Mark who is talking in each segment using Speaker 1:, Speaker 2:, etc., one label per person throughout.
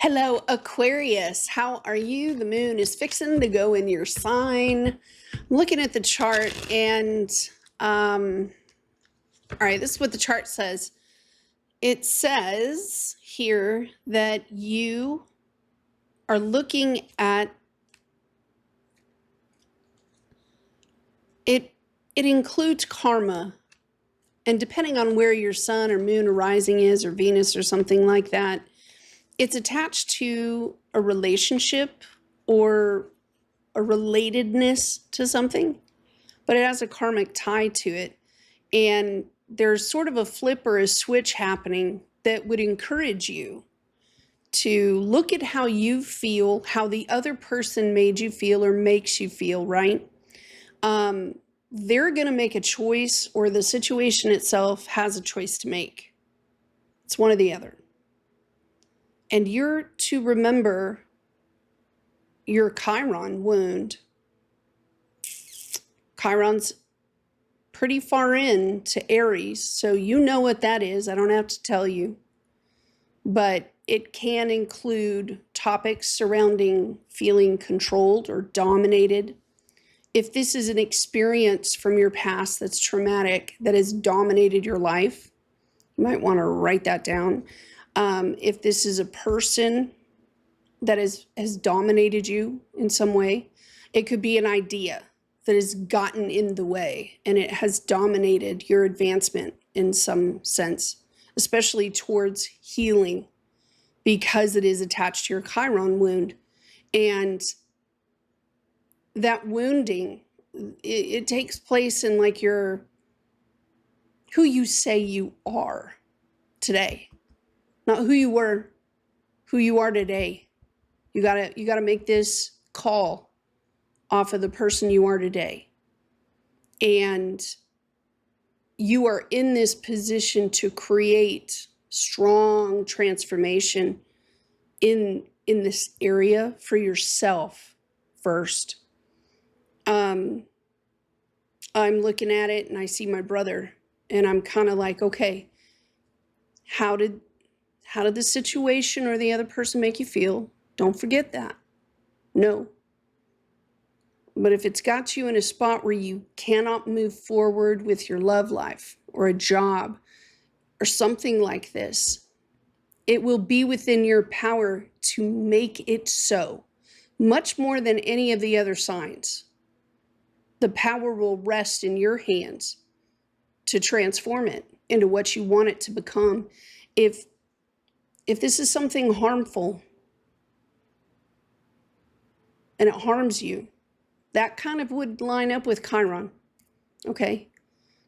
Speaker 1: Hello, Aquarius. How are you? The moon is fixing to go in your sign. I'm looking at the chart and, all right, this is what the chart says. It says here that you are looking at it. It includes karma. And depending on where your sun or moon or rising is, or Venus or something like that, it's attached to a relationship or a relatedness to something, but it has a karmic tie to it. And there's sort of a flip or a switch happening that would encourage you to look at how you feel, how the other person made you feel or makes you feel, right? They're going to make a choice, or the situation itself has a choice to make. It's one or the other. And you're to remember your Chiron wound. Chiron's pretty far in to Aries, so you know what that is. I don't have to tell you. But it can include topics surrounding feeling controlled or dominated. If this is an experience from your past that's traumatic, that has dominated your life, you might want to write that down. If this is a person that has dominated you in some way, it could be an idea that has gotten in the way and it has dominated your advancement in some sense, especially towards healing, because it is attached to your Chiron wound. And that wounding, it takes place in like who you say you are today, not who you were, who you are today. You gotta make this call off of the person you are today. And you are in this position to create strong transformation in this area for yourself first. I'm looking at it and I see my brother and I'm kind of like, okay, how did the situation or the other person make you feel? Don't forget that. No. But if it's got you in a spot where you cannot move forward with your love life or a job or something like this, it will be within your power to make it so, much more than any of the other signs. The power will rest in your hands to transform it into what you want it to become. If this is something harmful and it harms you, that kind of would line up with Chiron, okay?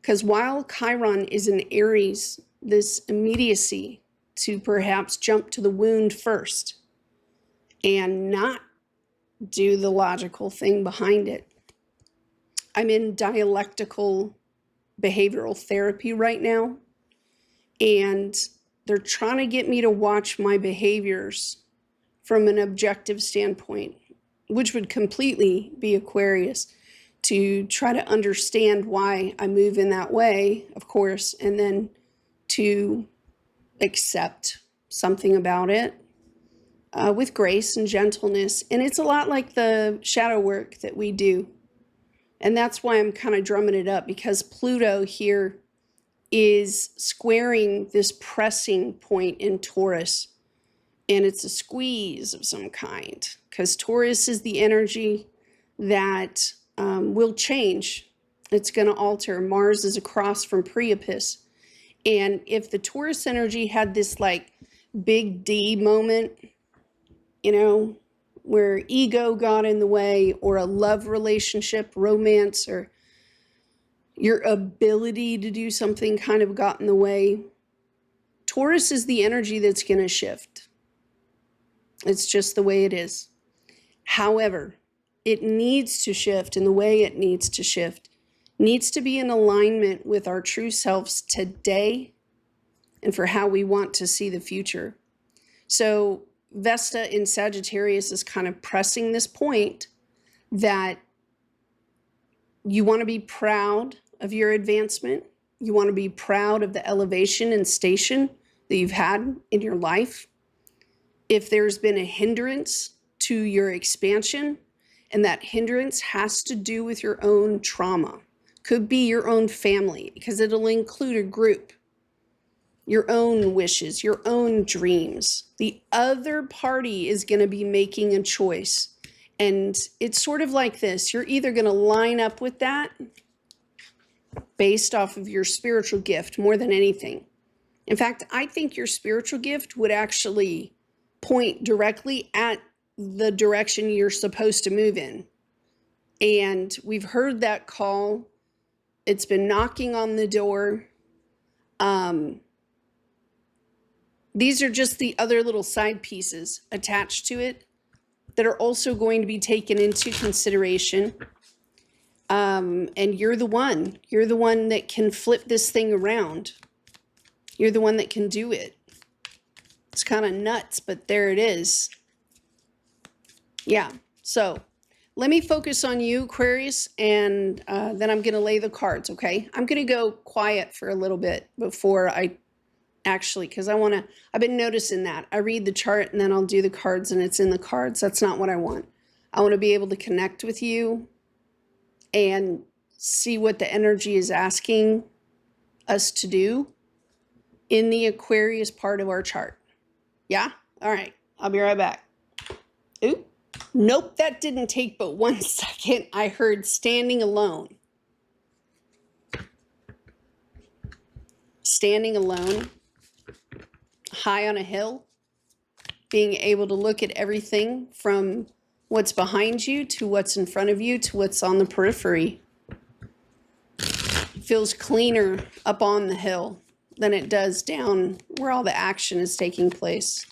Speaker 1: Because while Chiron is in Aries, this immediacy to perhaps jump to the wound first and not do the logical thing behind it. I'm in dialectical behavioral therapy right now, and they're trying to get me to watch my behaviors from an objective standpoint, which would completely be Aquarius, to try to understand why I move in that way, of course, and then to accept something about it with grace and gentleness. And it's a lot like the shadow work that we do. And that's why I'm kind of drumming it up, because Pluto here is squaring this pressing point in Taurus. And it's a squeeze of some kind, because Taurus is the energy that will change. It's going to alter. Mars is across from Priapus. And if the Taurus energy had this like big D moment, you know, where ego got in the way, or a love relationship, romance, or your ability to do something kind of got in the way, Taurus is the energy that's going to shift. It's just the way it is. However, it needs to shift, and the way it needs to shift needs to be in alignment with our true selves today and for how we want to see the future. So Vesta in Sagittarius is kind of pressing this point that you want to be proud of your advancement. You want to be proud of the elevation and station that you've had in your life. if there's been a hindrance to your expansion, and that hindrance has to do with your own trauma. Could be your own family, because it'll include a group, your own wishes, your own dreams. The other party is going to be making a choice. And it's sort of like this. You're either going to line up with that based off of your spiritual gift more than anything. In fact, I think your spiritual gift would actually point directly at the direction you're supposed to move in. And we've heard that call. It's been knocking on the door. These are just the other little side pieces attached to it that are also going to be taken into consideration. And you're the one that can flip this thing around. You're the one that can do it. It's kind of nuts, but there it is. Yeah, so let me focus on you, Aquarius, and then I'm going to lay the cards, okay? I'm going to go quiet for a little bit before I actually, because I've been noticing that. I read the chart and then I'll do the cards and it's in the cards. That's not what I want. I want to be able to connect with you and see what the energy is asking us to do in the Aquarius part of our chart. Yeah? All right. I'll be right back. Ooh. Nope, that didn't take but 1 second. I heard standing alone. Standing alone, high on a hill, being able to look at everything from what's behind you to what's in front of you to what's on the periphery. Feels cleaner up on the hill than it does down where all the action is taking place.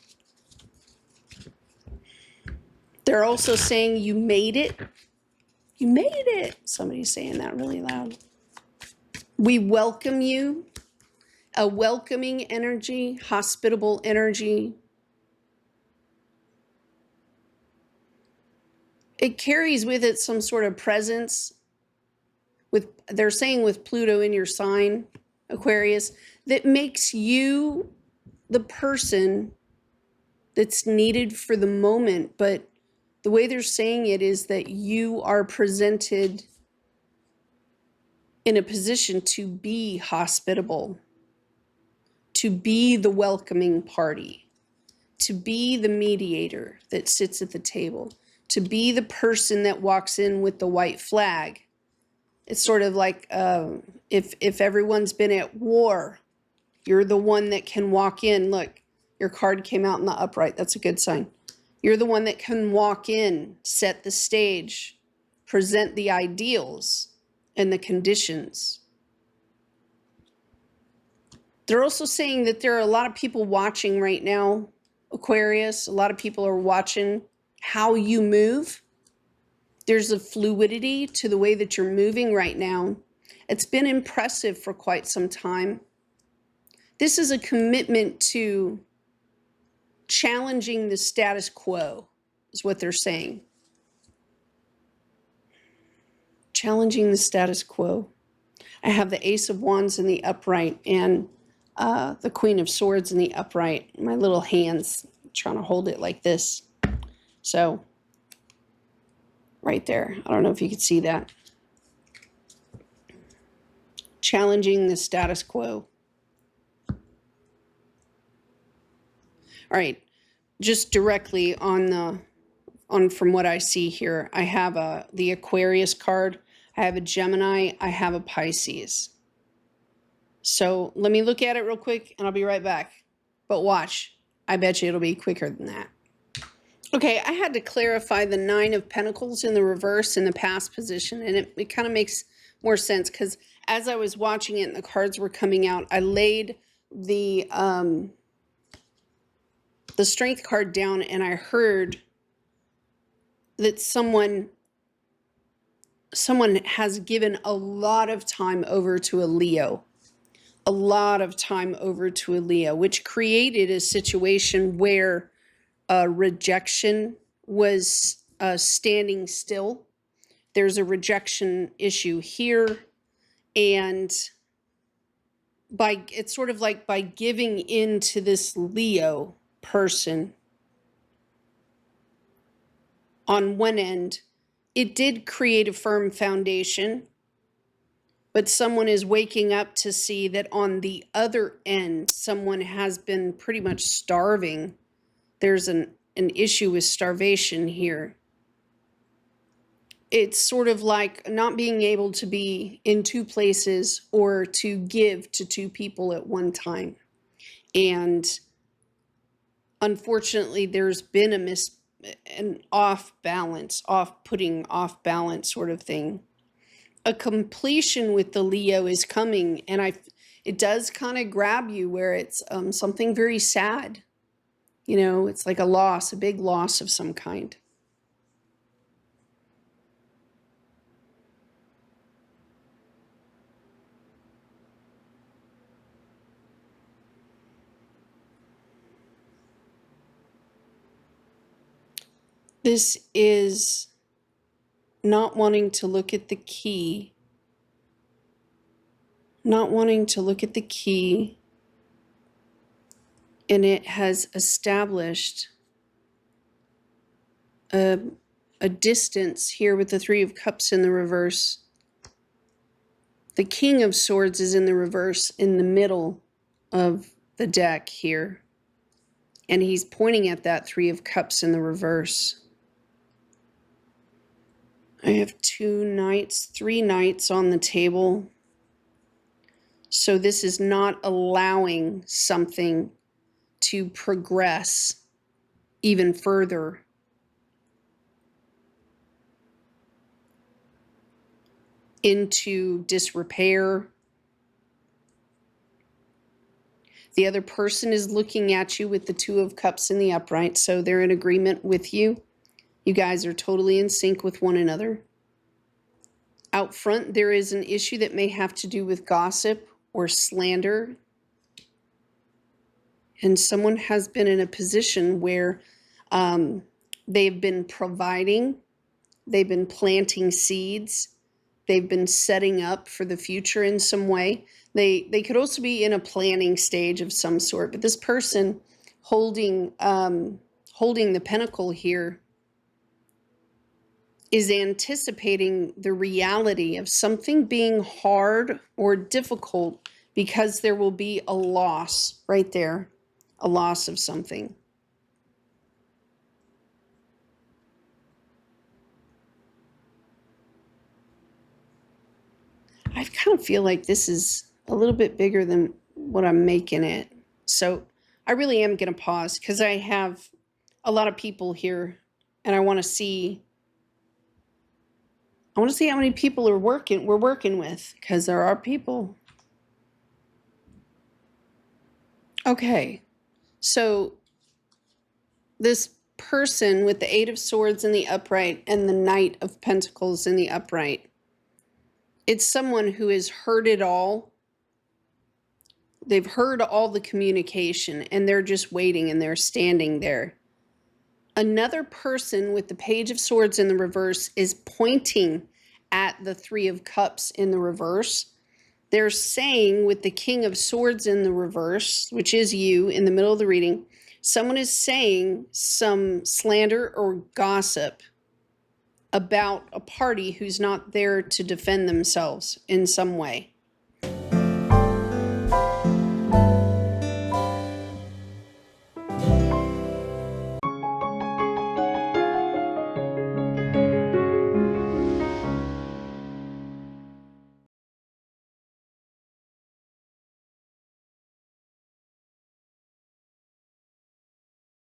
Speaker 1: They're also saying you made it. You made it. Somebody's saying that really loud. We welcome you. A welcoming energy, hospitable energy. It carries with it some sort of presence. They're saying with Pluto in your sign, Aquarius, that makes you the person that's needed for the moment. But the way they're saying it is that you are presented in a position to be hospitable, to be the welcoming party, to be the mediator that sits at the table, to be the person that walks in with the white flag. It's sort of like if everyone's been at war, you're the one that can walk in. Look, your card came out in the upright. That's a good sign. You're the one that can walk in, set the stage, present the ideals and the conditions. They're also saying that there are a lot of people watching right now, Aquarius. A lot of people are watching how you move. There's a fluidity to the way that you're moving right now. It's been impressive for quite some time. This is a commitment to challenging the status quo, is what they're saying. Challenging the status quo. I have the Ace of Wands in the upright and the Queen of Swords in the upright. My little hands, trying to hold it like this. So, right there. I don't know if you could see that. Challenging the status quo. All right, just directly on from what I see here, I have the Aquarius card, I have a Gemini, I have a Pisces. So let me look at it real quick and I'll be right back. But watch, I bet you it'll be quicker than that. Okay, I had to clarify the 9 of Pentacles in the reverse in the past position, and it kind of makes more sense because as I was watching it and the cards were coming out, I laid the Strength card down and I heard that someone has given a lot of time over to a Leo. A lot of time over to a Leo, which created a situation where rejection was standing still. There's a rejection issue here. And it's sort of like by giving in to this Leo person, on one end, it did create a firm foundation, but someone is waking up to see that on the other end, someone has been pretty much starving. There's an issue with starvation here. It's sort of like not being able to be in two places or to give to two people at one time. And unfortunately, there's been an off-putting, off-balance sort of thing. A completion with the Leo is coming, and it does kind of grab you where it's something very sad. You know, it's like a loss, a big loss of some kind. This is not wanting to look at the key, not wanting to look at the key, and it has established a distance here with the Three of Cups in the reverse. The King of Swords is in the reverse in the middle of the deck here, and he's pointing at that Three of Cups in the reverse. I have three knights on the table. So this is not allowing something to progress even further. Into disrepair. The other person is looking at you with the Two of Cups in the upright, so they're in agreement with you. You guys are totally in sync with one another. Out front, there is an issue that may have to do with gossip or slander. And someone has been in a position where they've been providing, they've been planting seeds, they've been setting up for the future in some way. They could also be in a planning stage of some sort, but this person holding the pentacle here is anticipating the reality of something being hard or difficult because there will be a loss right there, a loss of something. I kind of feel like this is a little bit bigger than what I'm making it. So I really am going to pause because I have a lot of people here and I want to see how many people we're working with, because there are people. Okay. So this person with the Eight of Swords in the upright and the Knight of Pentacles in the upright, it's someone who has heard it all. They've heard all the communication and they're just waiting and they're standing there. Another person with the Page of Swords in the reverse is pointing at the Three of Cups in the reverse. They're saying with the King of Swords in the reverse, which is you in the middle of the reading, someone is saying some slander or gossip about a party who's not there to defend themselves in some way.